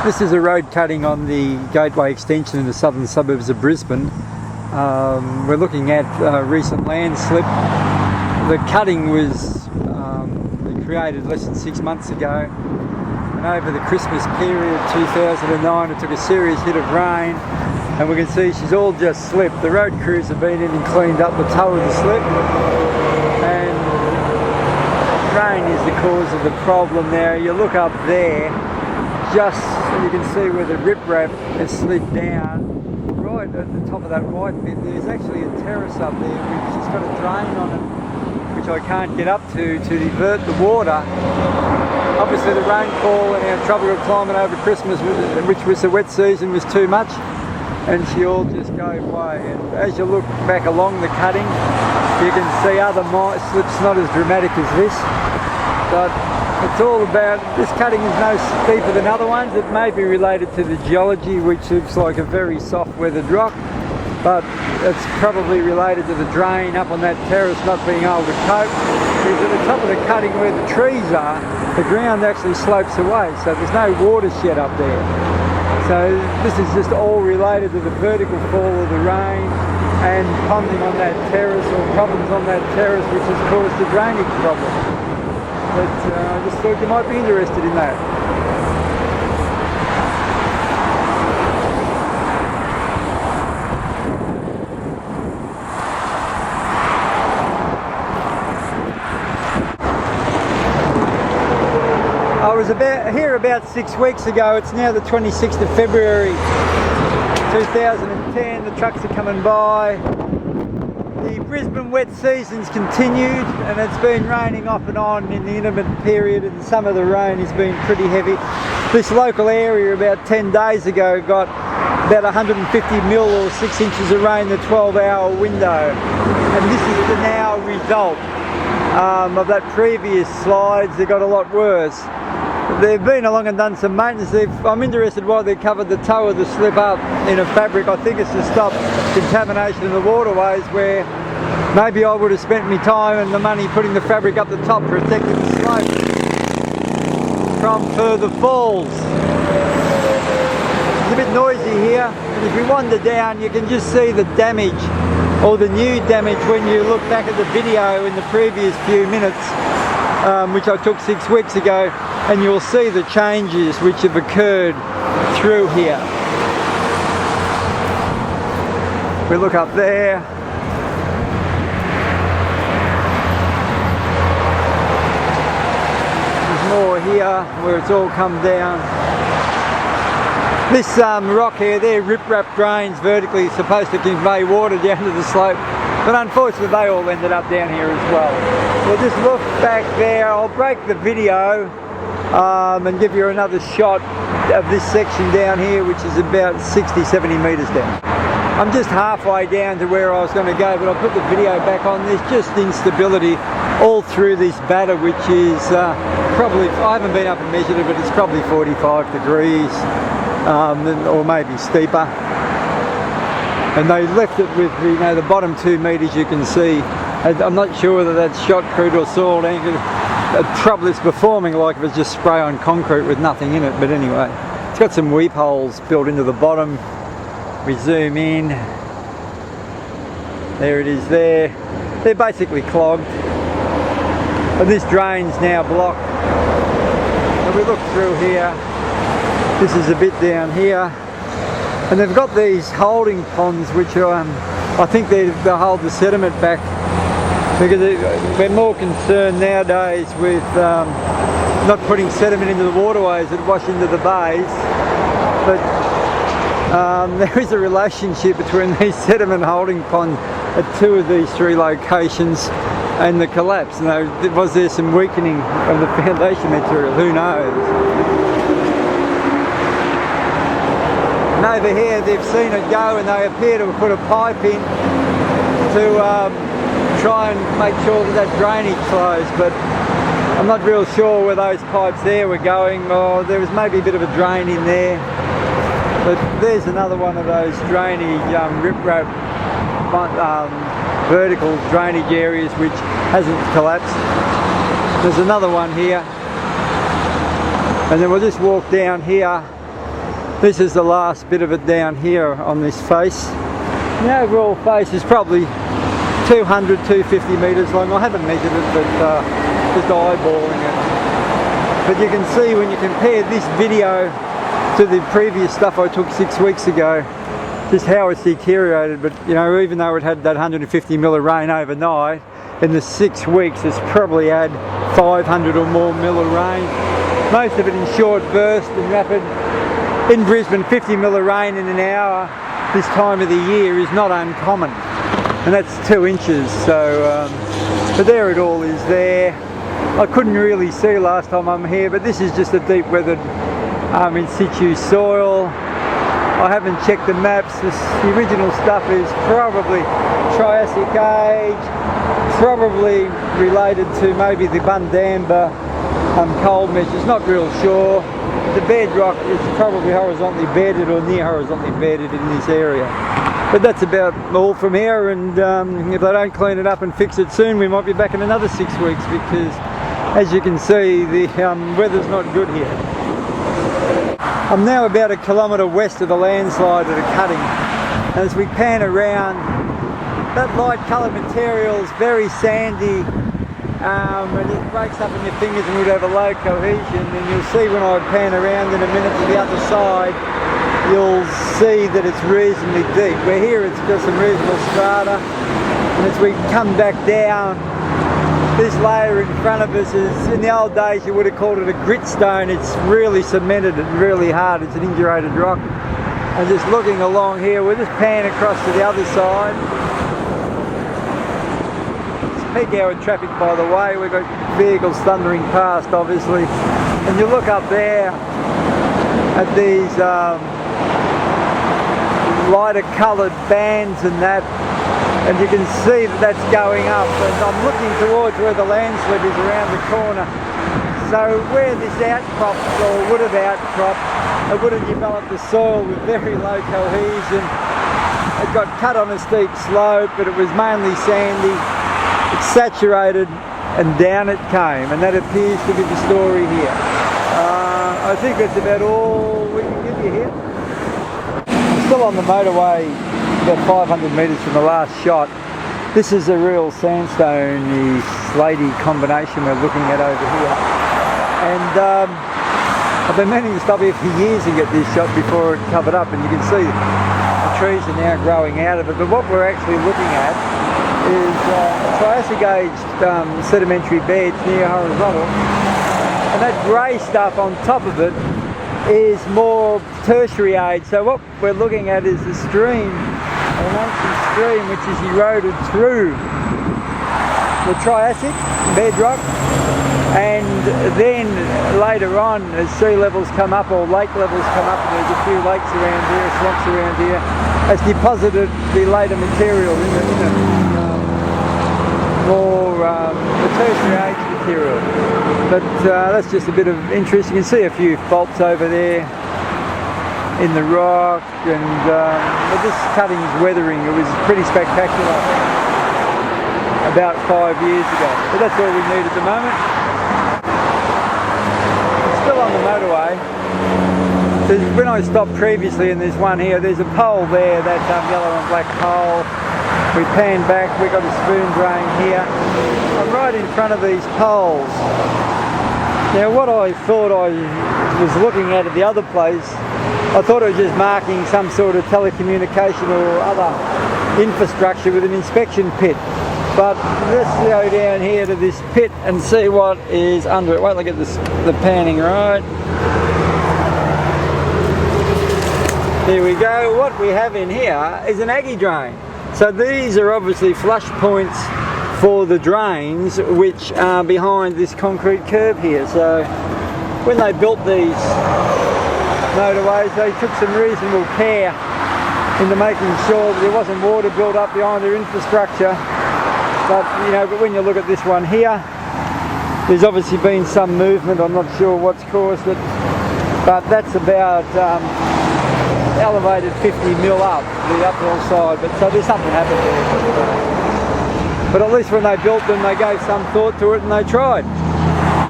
This is a road cutting on the Gateway extension in the southern suburbs of Brisbane. We're looking at a recent landslip. The cutting was created less than 6 months ago, and over the Christmas period 2009 it took a serious hit of rain, and we can see she's all just slipped. The road crews have been in and cleaned up the toe of the slip, and rain is the cause of the problem. Now you look up there, just you can see where the riprap has slid down. Right at the top of that white bit, there's actually a terrace up there which has got a drain on it, which I can't get up to divert the water. Obviously the rainfall and our tropical climate over Christmas, which was the wet season, was too much, and she all just gave way. And as you look back along the cutting, you can see other slips, not as dramatic as this, but it's all about, this cutting is no steeper than other ones. It may be related to the geology, which looks like a very soft weathered rock, but it's probably related to the drain up on that terrace not being able to cope. Because at the top of the cutting where the trees are, the ground actually slopes away, so there's no watershed up there. So this is just all related to the vertical fall of the rain and ponding on that terrace, or problems on that terrace, which has caused the drainage problem. But I just thought you might be interested in that. I was here about 6 weeks ago. It's now the 26th of February 2010. The trucks are coming by. The Brisbane wet season's continued, and it's been raining off and on in the intermittent period, and some of the rain has been pretty heavy. This local area about 10 days ago got about 150 mil or 6 inches of rain in the 12-hour window, and this is the now result of that previous slides. They got a lot worse. They've been along and done some maintenance. I'm interested why they covered the toe of the slip up in a fabric. I think it's to stop contamination in the waterways, where maybe I would have spent my time and the money putting the fabric up the top, protecting the slope from further falls. It's a bit noisy here, and if we wander down you can just see the damage, or the new damage, when you look back at the video in the previous few minutes, which I took 6 weeks ago, and you'll see the changes which have occurred through here. We look up there. There's more here where it's all come down. This rock here, they're riprap drains vertically, supposed to convey water down to the slope, but unfortunately they all ended up down here as well. We'll just look back there. I'll break the video and give you another shot of this section down here, which is about 60-70 metres down. I'm just halfway down to where I was going to go, but I'll put the video back on. There's just instability all through this batter, which is probably, I haven't been up and measured it, but it's probably 45 degrees, or maybe steeper. And they left it with the bottom 2 metres you can see. I'm not sure whether that's shotcrete or soil anchor. Probably it's performing like if it's just spray on concrete with nothing in it, but anyway, it's got some weep holes built into the bottom. We zoom in, there it is there. They're basically clogged, and this drain's now blocked. And we look through here, this is a bit down here, and they've got these holding ponds which are, I think they'll hold the sediment back, because we're more concerned nowadays with not putting sediment into the waterways that wash into the bays, but there is a relationship between these sediment holding ponds at 2 of these 3 locations and the collapse. Was there some weakening of the foundation material? Who knows? And over here they've seen it go, and they appear to have put a pipe in to try and make sure that drainage flows, but I'm not real sure where those pipes there were going, or there was maybe a bit of a drain in there. But there's another one of those drainage, riprap, vertical drainage areas which hasn't collapsed. There's another one here, and then we'll just walk down here This is the last bit of it down here on this face. The overall face is probably 200, 250 metres long. I haven't measured it, but just eyeballing it. But you can see when you compare this video to the previous stuff I took 6 weeks ago, just how it's deteriorated. But you know, even though it had that 150 mil of rain overnight, in the 6 weeks it's probably had 500 or more mil of rain. Most of it in short bursts and rapid. In Brisbane, 50 mil of rain in an hour this time of the year is not uncommon, and that's 2 inches. So, but there it all is there. I couldn't really see last time I'm here, but this is just a deep weathered in situ soil. I haven't checked the maps. The original stuff is probably Triassic age, probably related to maybe the Bundamba coal measures, not real sure. The bedrock is probably horizontally bedded or near horizontally bedded in this area. But that's about all from here, and if they don't clean it up and fix it soon, we might be back in another 6 weeks, because as you can see, the weather's not good here. I'm now about 1 kilometre west of the landslide at a cutting. As we pan around, that light coloured material is very sandy, and it breaks up in your fingers and would have a low cohesion. And you'll see when I pan around in a minute to the other side, you'll see that it's reasonably deep. Where here it's got some reasonable strata, and as we come back down, this layer in front of us is, in the old days you would have called it a grit stone. It's really cemented and really hard. It's an indurated rock. And just looking along here, we'll just pan across to the other side. Peak hour traffic, by the way. We've got vehicles thundering past, obviously. And you look up there at these lighter coloured bands and that, and you can see that that's going up. And I'm looking towards where the landslide is around the corner. So where this outcropped, or would have outcropped, it would have developed the soil with very low cohesion. It got cut on a steep slope, but it was mainly sandy. It's saturated, and down it came, and that appears to be the story here. I think that's about all we can give you here. I'm still on the motorway, about 500 metres from the last shot. This is a real sandstone-y, slaty combination we're looking at over here. And I've been meaning to stop here for years and get this shot before it covered up, and you can see the trees are now growing out of it. But what we're actually looking at is Triassic aged sedimentary beds near horizontal, and that grey stuff on top of it is more tertiary age. So what we're looking at is the stream, an ancient stream which is eroded through the Triassic bedrock, and then later on as sea levels come up or lake levels come up, and there's a few lakes around here, swamps around here, has deposited the later material in the more the tertiary age material. But that's just a bit of interest. You can see a few faults over there in the rock, and but this cutting's weathering. It was pretty spectacular about 5 years ago. But that's all we need at the moment. Still on the motorway. When I stopped previously, and there's one here, there's a pole there, that yellow and black pole. We pan back, we've got a spoon drain here. I'm right in front of these poles. Now what I thought I was looking at the other place, I thought it was just marking some sort of telecommunication or other infrastructure with an inspection pit. But let's go down here to this pit and see what is under it. Wait till I get the panning right. Here we go. What we have in here is an Aggie drain. So these are obviously flush points for the drains which are behind this concrete curb here. So when they built these motorways, they took some reasonable care into making sure that there wasn't water built up behind their infrastructure. But you know, but when you look at this one here, there's obviously been some movement. I'm not sure what's caused it, but that's about elevated 50 mil up the uphill side. But so there's something happened there. But at least when they built them, they gave some thought to it and they tried.